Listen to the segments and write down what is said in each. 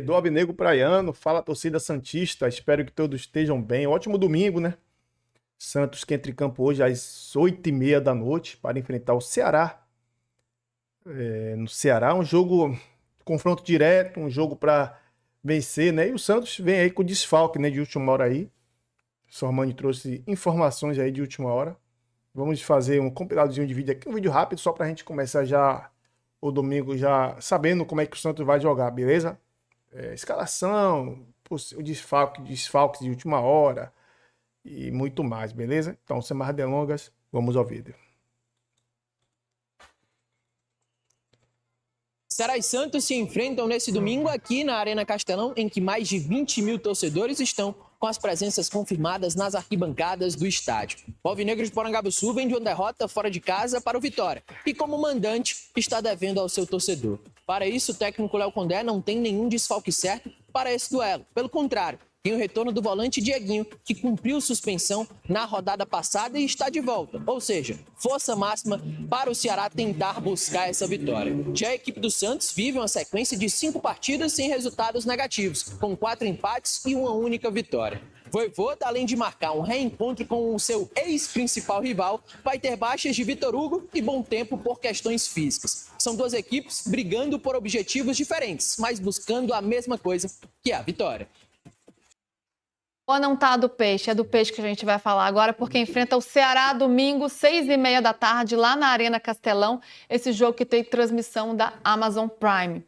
Do Alvinegro Praiano, fala torcida santista, espero que todos estejam bem. Ótimo domingo, né? Santos que entra em campo hoje às 8h30 da noite para enfrentar o Ceará. No Ceará, um jogo, confronto direto, um jogo para vencer, né? E o Santos vem aí com desfalque, né, de última hora aí. O Sormani trouxe informações aí de última hora. Vamos fazer um compiladozinho de vídeo aqui, um vídeo rápido só para a gente começar já o domingo já sabendo como é que o Santos vai jogar, beleza? Escalação, o desfalques de última hora e muito mais, beleza? Então, sem mais delongas, vamos ao vídeo. Ceará e Santos se enfrentam nesse domingo aqui na Arena Castelão, em que mais de 20 mil torcedores estão com as presenças confirmadas nas arquibancadas do estádio. O Alvinegro de Porangabuçu vem de uma derrota fora de casa para o Vitória e, como mandante, está devendo ao seu torcedor. Para isso, o técnico Léo Condé não tem nenhum desfalque certo para esse duelo. Pelo contrário, tem o retorno do volante Dieguinho, que cumpriu suspensão na rodada passada e está de volta. Ou seja, força máxima para o Ceará tentar buscar essa vitória. Já a equipe do Santos vive uma sequência de 5 partidas sem resultados negativos, com 4 empates e uma única vitória. Vojvoda, além de marcar um reencontro com o seu ex-principal rival, vai ter baixas de Vitor Hugo e Bom Tempo por questões físicas. São duas equipes brigando por objetivos diferentes, mas buscando a mesma coisa, que é a vitória. Ou não tá do Peixe, é do Peixe que a gente vai falar agora, porque enfrenta o Ceará domingo, 6h30 da tarde, lá na Arena Castelão, esse jogo que tem transmissão da Amazon Prime.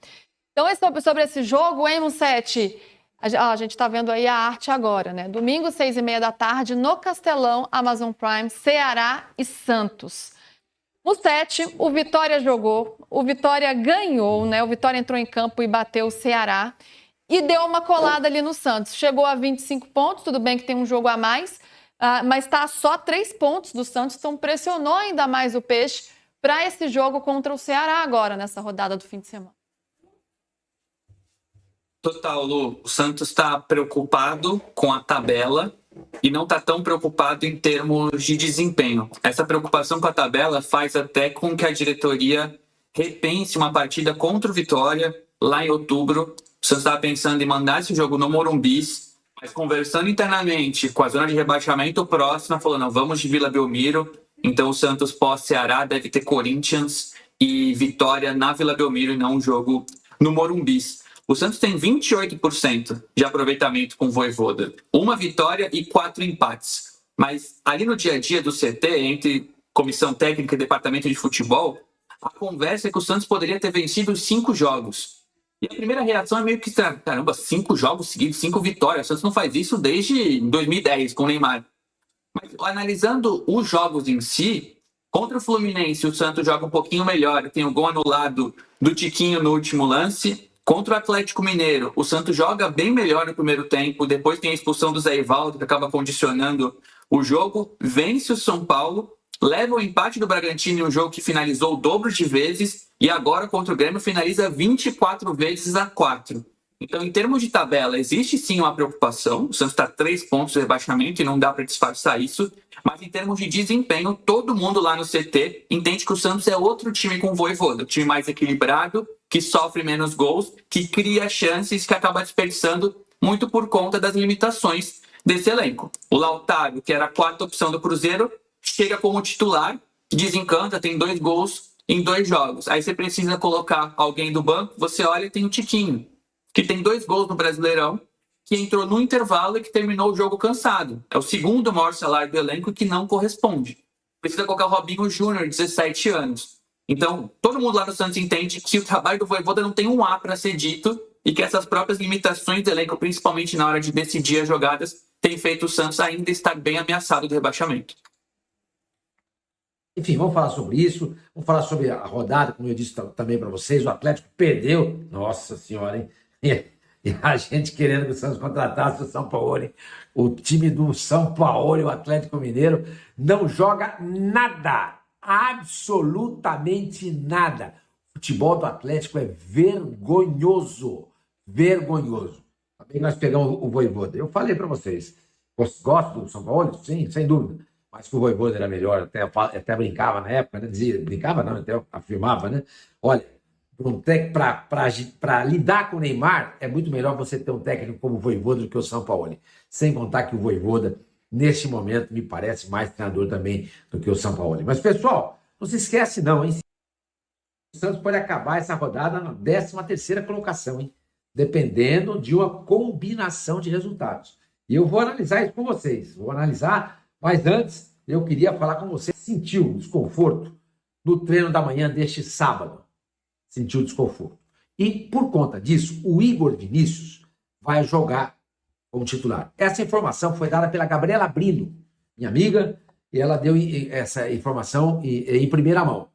Então, sobre esse jogo, hein, Mussetti? A gente tá vendo aí a arte agora, né? Domingo, 6h30 da tarde, no Castelão, Amazon Prime, Ceará e Santos. Mussetti, o Vitória jogou, o Vitória ganhou, né? O Vitória entrou em campo e bateu o Ceará. E deu uma colada ali no Santos. Chegou a 25 pontos, tudo bem que tem um jogo a mais, mas está a só 3 pontos do Santos, então pressionou ainda mais o Peixe para esse jogo contra o Ceará agora, nessa rodada do fim de semana. Total, Lu. O Santos está preocupado com a tabela e não está tão preocupado em termos de desempenho. Essa preocupação com a tabela faz até com que a diretoria repense uma partida contra o Vitória lá em outubro. O Santos estava pensando em mandar esse jogo no Morumbi, mas conversando internamente com a zona de rebaixamento próxima, falou, não, vamos de Vila Belmiro. Então o Santos pós-Ceará deve ter Corinthians e Vitória na Vila Belmiro e não um jogo no Morumbi. O Santos tem 28% de aproveitamento com o Vojvoda. 1 vitória e 4 empates. Mas ali no dia a dia do CT, entre comissão técnica e departamento de futebol, a conversa é que o Santos poderia ter vencido os 5 jogos. E a primeira reação é meio que, caramba, 5 jogos seguidos, 5 vitórias. O Santos não faz isso desde 2010 com o Neymar. Mas analisando os jogos em si, contra o Fluminense o Santos joga um pouquinho melhor. Tem o gol anulado do Tiquinho no último lance. Contra o Atlético Mineiro, o Santos joga bem melhor no primeiro tempo. Depois tem a expulsão do Zé Ivaldo, que acaba condicionando o jogo. Vence o São Paulo. Leva o empate do Bragantino em um jogo que finalizou o dobro de vezes e agora contra o Grêmio finaliza 24 vezes a 4. Então, em termos de tabela, existe sim uma preocupação. O Santos está a 3 pontos de rebaixamento e não dá para disfarçar isso. Mas em termos de desempenho, todo mundo lá no CT entende que o Santos é outro time com o Vojvoda. Um time mais equilibrado, que sofre menos gols, que cria chances, que acaba desperdiçando muito por conta das limitações desse elenco. O Lautaro, que era a 4ª opção do Cruzeiro, chega como titular, desencanta, tem 2 gols em 2 jogos. Aí você precisa colocar alguém do banco, você olha e tem o Tiquinho, que tem 2 gols no Brasileirão, que entrou no intervalo e que terminou o jogo cansado. É o 2º maior salário do elenco que não corresponde. Precisa colocar o Robinho Júnior, 17 anos. Então, todo mundo lá no Santos entende que o trabalho do Vojvoda não tem um A para ser dito e que essas próprias limitações do elenco, principalmente na hora de decidir as jogadas, tem feito o Santos ainda estar bem ameaçado do rebaixamento. Enfim, vamos falar sobre isso, vamos falar sobre a rodada, como eu disse também para vocês, o Atlético perdeu, nossa senhora, hein? E a gente querendo que o Santos contratasse o São Paulo, hein? O time do São Paulo, o Atlético Mineiro, não joga nada, absolutamente nada. O futebol do Atlético é vergonhoso, vergonhoso. Também nós pegamos o Vojvoda, eu falei para vocês, gosto do São Paulo? Sim, sem dúvida. Mas que o Vojvoda era melhor, até brincava na época, né? Dizia, brincava não, até afirmava, né? Olha, para lidar com o Neymar, é muito melhor você ter um técnico como o Vojvoda do que o Sampaoli. Sem contar que o Vojvoda, neste momento, me parece mais treinador também do que o Sampaoli. Mas, pessoal, não se esquece não, hein? O Santos pode acabar essa rodada na 13ª colocação, hein? Dependendo de uma combinação de resultados. E eu vou analisar isso com vocês. Vou analisar, mas antes eu queria falar com você. Sentiu desconforto no treino da manhã deste sábado? Sentiu desconforto. E, por conta disso, o Igor Vinícius vai jogar como titular. Essa informação foi dada pela Gabriela Brino, minha amiga, e ela deu essa informação em primeira mão.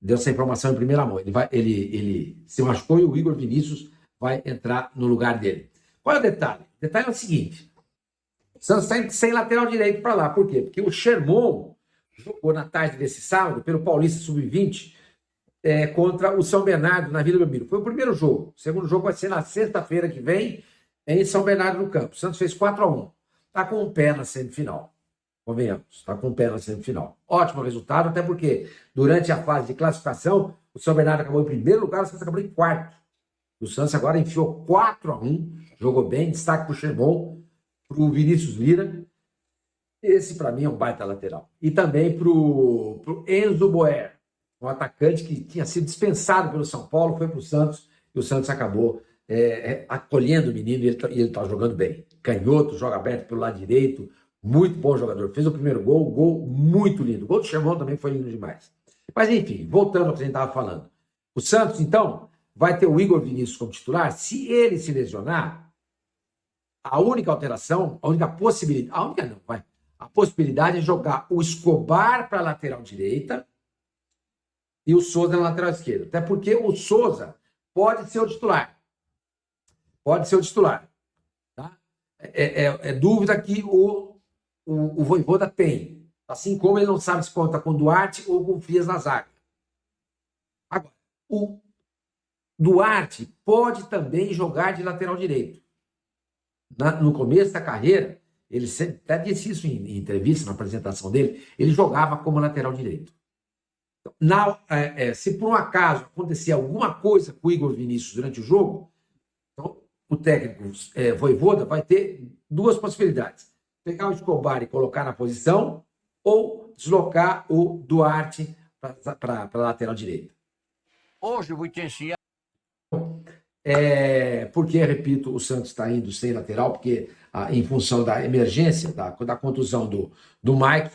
Deu essa informação em primeira mão. Ele se machucou e o Igor Vinícius vai entrar no lugar dele. Qual é o detalhe? O detalhe é o seguinte. O Santos está sem lateral direito para lá. Por quê? Porque o Sherman jogou na tarde desse sábado pelo Paulista Sub-20 contra o São Bernardo na Vila Belmiro. Foi o primeiro jogo. O segundo jogo vai ser na sexta-feira que vem em São Bernardo do Campo. O Santos fez 4-1. Está com um pé na semifinal. Convenhamos, está com um pé na semifinal. Ótimo resultado, até porque durante a fase de classificação, o São Bernardo acabou em primeiro lugar, o Santos acabou em quarto. O Santos agora enfiou 4-1, jogou bem, destaque para o Xerbon, para o Vinícius Lira. Esse, para mim, é um baita lateral. E também para o Enzo Boer, um atacante que tinha sido dispensado pelo São Paulo, foi para o Santos, e o Santos acabou acolhendo o menino, e ele está jogando bem. Canhoto, joga aberto pelo lado direito, muito bom jogador. Fez o primeiro gol muito lindo. O gol do Xerbon também foi lindo demais. Mas, enfim, voltando ao que a gente estava falando. O Santos, então, vai ter o Igor Vinícius como titular. Se ele se lesionar, a única alteração, a única possibilidade, a possibilidade é jogar o Escobar para a lateral direita e o Souza na lateral esquerda. Até porque o Souza pode ser o titular. Pode ser o titular. Tá? É dúvida que o Vojvoda tem. Assim como ele não sabe se conta com Duarte ou com Frias na zaga. Agora, o Duarte pode também jogar de lateral direito. No começo da carreira, ele sempre, até disse isso em entrevista, na apresentação dele, ele jogava como lateral direito. Se por um acaso acontecer alguma coisa com o Igor Vinícius durante o jogo, então, o técnico Vojvoda vai ter duas possibilidades. Pegar o Escobar e colocar na posição ou deslocar o Duarte para a lateral direita. Hoje eu vou intensiar. Porque, repito, o Santos está indo sem lateral, porque em função da emergência, da contusão do Mike,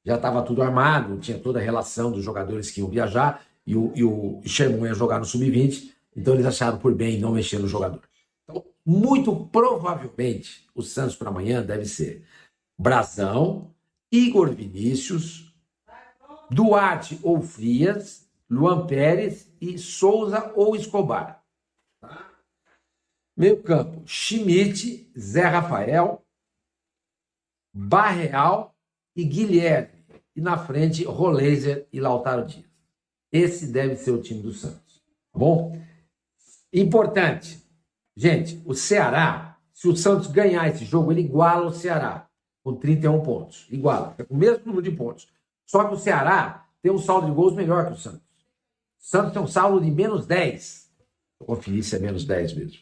já estava tudo armado, tinha toda a relação dos jogadores que iam viajar, e o Sherman ia jogar no Sub-20, então eles acharam por bem não mexer no jogador. Então, muito provavelmente, o Santos para amanhã deve ser Brazão, Igor Vinícius, Duarte ou Frias, Luan Pérez e Souza ou Escobar. Tá? Meio campo, Schmidt, Zé Rafael, Barreal e Guilherme. E na frente, Roleiser e Lautaro Dias. Esse deve ser o time do Santos. Tá bom? Importante. Gente, o Ceará, se o Santos ganhar esse jogo, ele iguala o Ceará com 31 pontos. Iguala, é com o mesmo número de pontos. Só que o Ceará tem um saldo de gols melhor que o Santos. O Santos tem um saldo de menos 10. Vou conferir se é menos 10 mesmo.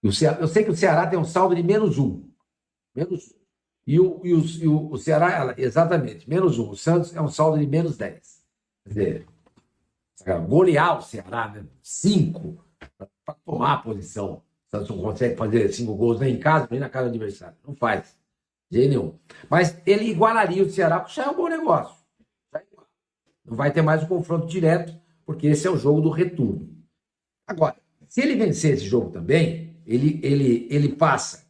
Eu sei que o Ceará tem um saldo de menos 1. Menos 1. E o Ceará, exatamente, menos 1. O Santos é um saldo de menos 10. Quer dizer, golear o Ceará, né? 5, para tomar a posição. O Santos não consegue fazer 5 gols nem em casa, nem na casa do adversário. Não faz. De jeito nenhum. Mas ele igualaria o Ceará, porque já é um bom negócio. Não vai ter mais um confronto direto, porque esse é o jogo do retorno. Agora, se ele vencer esse jogo também, ele passa.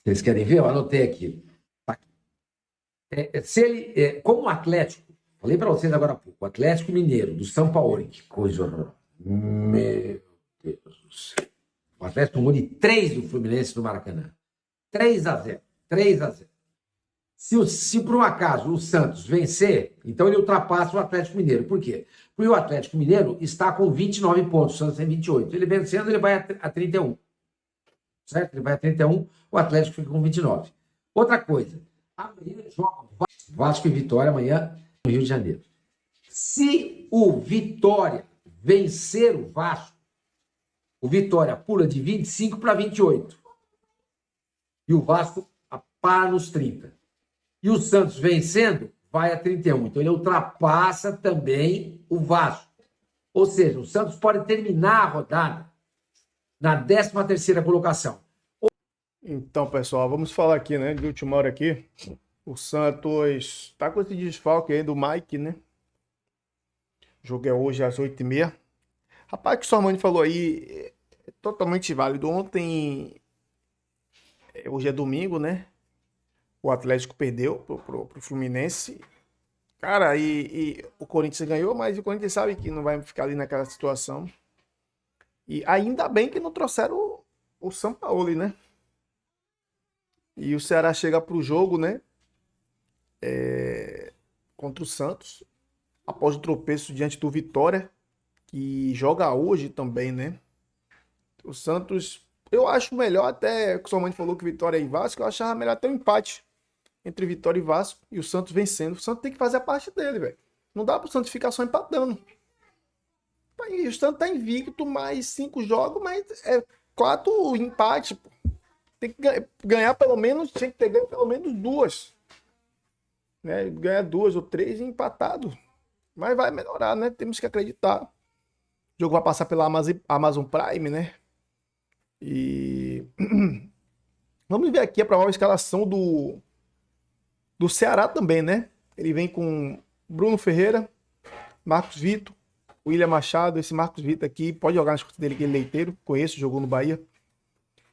Vocês querem ver? Eu anotei aqui. Como o Atlético, falei para vocês agora há pouco, o Atlético Mineiro, do São Paulo, que coisa horrorosa. Meu Deus do céu. O Atlético tomou de 3 do Fluminense no Maracanã. 3-0. 3-0. Se por um acaso o Santos vencer, então ele ultrapassa o Atlético Mineiro. Por quê? Porque o Atlético Mineiro está com 29 pontos, o Santos tem 28. Ele vencendo, ele vai a 31. Certo? Ele vai a 31, o Atlético fica com 29. Outra coisa, amanhã joga Vasco e Vitória, amanhã no Rio de Janeiro. Se Se o Vitória vencer o Vasco, o Vitória pula de 25 para 28. E o Vasco para nos 30. E o Santos vencendo, vai a 31. Então ele ultrapassa também o Vasco. Ou seja, o Santos pode terminar a rodada na 13ª colocação. Então, pessoal, vamos falar aqui, né, de última hora aqui. O Santos tá com esse desfalque aí do Mike, né? O jogo é hoje às 8h30. Rapaz, o que o Sormani falou aí é totalmente válido. Ontem, hoje é domingo, né? O Atlético perdeu pro Fluminense. Cara, e o Corinthians ganhou, mas o Corinthians sabe que não vai ficar ali naquela situação. E ainda bem que não trouxeram o Sampaoli, né? E o Ceará chega pro jogo, né? Contra o Santos. Após o tropeço diante do Vitória. Que joga hoje também, né? O Santos, eu acho melhor até, que o Sormani falou que Vitória e Vasco, eu achava melhor até um empate entre Vitória e Vasco e o Santos vencendo. O Santos tem que fazer a parte dele, velho. Não dá pro Santos ficar só empatando. E o Santos tá invicto, mais 5 jogos, mas é 4 empates, pô. Tem que ganhar pelo menos, tinha que ter ganho pelo menos 2. Né? Ganhar 2 ou 3 e empatado. Mas vai melhorar, né? Temos que acreditar. O jogo vai passar pela Amazon Prime, né? E vamos ver aqui a provável escalação do Ceará também, né? Ele vem com Bruno Ferreira, Marcos Vitor, William Machado. Esse Marcos Vitor aqui pode jogar nas costas dele, que ele é leiteiro, conheço, jogou no Bahia.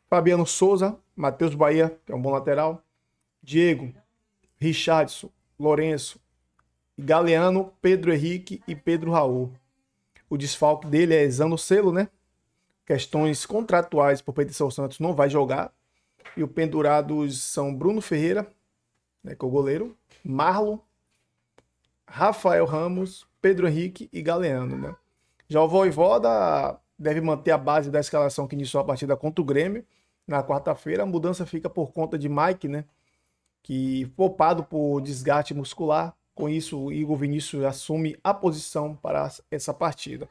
Fabiano Souza, Matheus Bahia, que é um bom lateral. Diego, Richardson, Lourenço, Galeano, Pedro Henrique e Pedro Raul. O desfalque dele é Zanocelo, né? Questões contratuais por Pedro Santos não vai jogar. E o pendurados são Bruno Ferreira, né, que é o goleiro, Marlon, Rafael Ramos, Pedro Henrique e Galeano, né? Já o Vojvoda deve manter a base da escalação que iniciou a partida contra o Grêmio na quarta-feira. A mudança fica por conta de Mike, né? Que poupado por desgaste muscular. Com isso, o Igor Vinícius assume a posição para essa partida.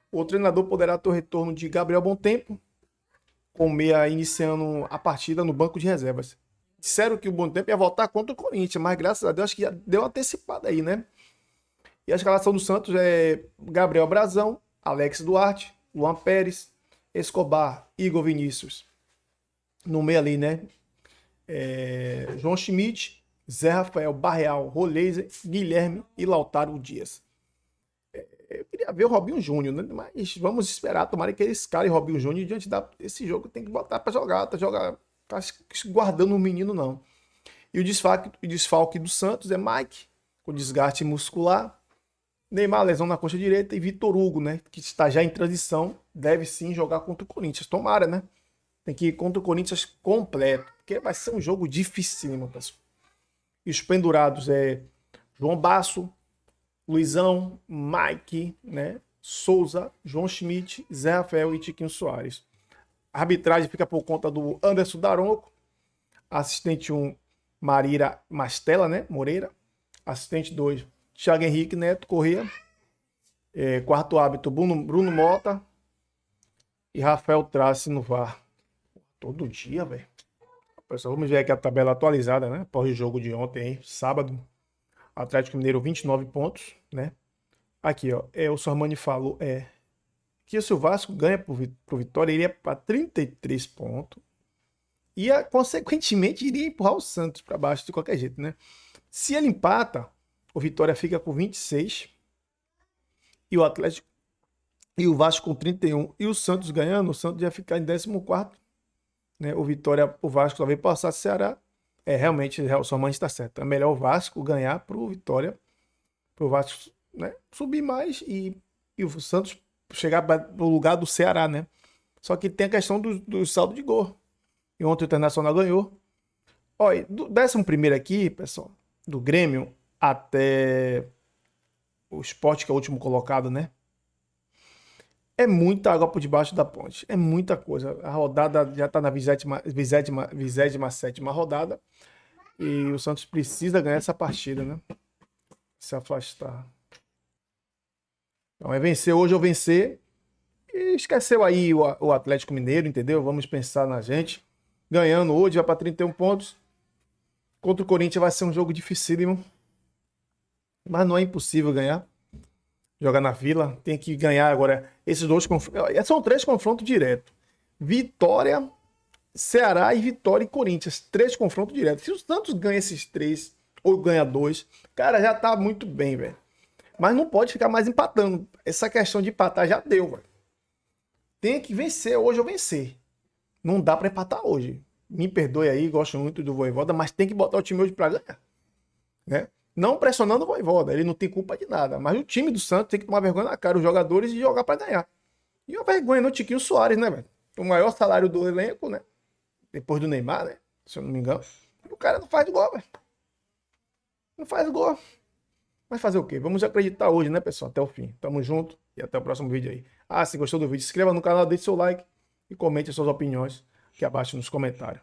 O treinador poderá ter o retorno de Gabriel Bontempo, com o meia iniciando a partida no banco de reservas. Disseram que o Bontempo ia voltar contra o Corinthians, mas graças a Deus acho que já deu uma antecipada aí, né? E a escalação do Santos é Gabriel Brazão, Alex Duarte, Luan Pérez, Escobar, Igor Vinícius. No meio ali, né? João Schmidt, Zé Rafael, Barreal, Roleiser, Guilherme e Lautaro Dias. Eu queria ver o Robinho Júnior, né? Mas vamos esperar, tomara que eles calem Robinho Júnior diante desse jogo. Tem que botar pra jogar, tá guardando o menino, não. E o desfalque do Santos é Mike, com desgaste muscular. Neymar, lesão na coxa direita. E Vitor Hugo, né? Que está já em transição, deve sim jogar contra o Corinthians. Tomara, né? Tem que ir contra o Corinthians completo, porque vai ser um jogo dificílimo, pessoal. E os pendurados é João Basso, Luizão, Mike, né? Souza, João Schmidt, Zé Rafael e Tiquinho Soares. A arbitragem fica por conta do Anderson Daronco. Assistente 1, Marira Mastella, né? Moreira. Assistente 2, Thiago Henrique Neto Corrêa. Quarto árbitro, Bruno Mota. E Rafael Trace no VAR. Todo dia, velho. Pessoal, vamos ver aqui a tabela atualizada, né? Após o jogo de ontem, hein? Sábado. Atlético Mineiro, 29 pontos, né? Aqui, ó. O Sormani falou, que se o Vasco ganha pro Vitória, iria para 33 pontos. E, consequentemente, iria empurrar o Santos para baixo de qualquer jeito, né? Se ele empata, o Vitória fica com 26. E o Atlético e o Vasco com 31. E o Santos ganhando, o Santos ia ficar em 14º. Né? O Vasco talvez passar o Ceará. Realmente, o Sormani está certo. É melhor o Vasco ganhar pro Vitória, pro Vasco, né, subir mais e o Santos chegar no lugar do Ceará, né? Só que tem a questão do saldo de gol. E ontem o Internacional ganhou. Olha, do 11º aqui, pessoal, do Grêmio até o Sport, que é o último colocado, né? É muita água por debaixo da ponte. É muita coisa. A rodada já está na 27ª rodada. E o Santos precisa ganhar essa partida, né? Se afastar. Então é vencer hoje ou vencer. E esqueceu aí o Atlético Mineiro, entendeu? Vamos pensar na gente. Ganhando hoje, vai para 31 pontos. Contra o Corinthians vai ser um jogo dificílimo. Mas não é impossível ganhar. Jogar na Vila, tem que ganhar agora. Esses dois confrontos. São 3 confrontos diretos. Vitória, Ceará e Vitória e Corinthians. 3 confrontos diretos. Se o Santos ganha esses 3 ou ganha 2, cara, já tá muito bem, velho. Mas não pode ficar mais empatando. Essa questão de empatar já deu, velho. Tem que vencer hoje ou vencer. Não dá pra empatar hoje. Me perdoe aí, gosto muito do Vojvoda, mas tem que botar o time hoje pra ganhar. Né? Não pressionando o Vojvoda, ele não tem culpa de nada. Mas o time do Santos tem que tomar vergonha na cara, os jogadores, e jogar pra ganhar. E a vergonha no Tiquinho Soares, né, velho? O maior salário do elenco, né? Depois do Neymar, né? Se eu não me engano. E o cara não faz gol, velho. Não faz gol. Mas fazer o quê? Vamos acreditar hoje, né, pessoal? Até o fim. Tamo junto e até o próximo vídeo aí. Se gostou do vídeo, se inscreva no canal, deixe seu like e comente as suas opiniões aqui abaixo nos comentários.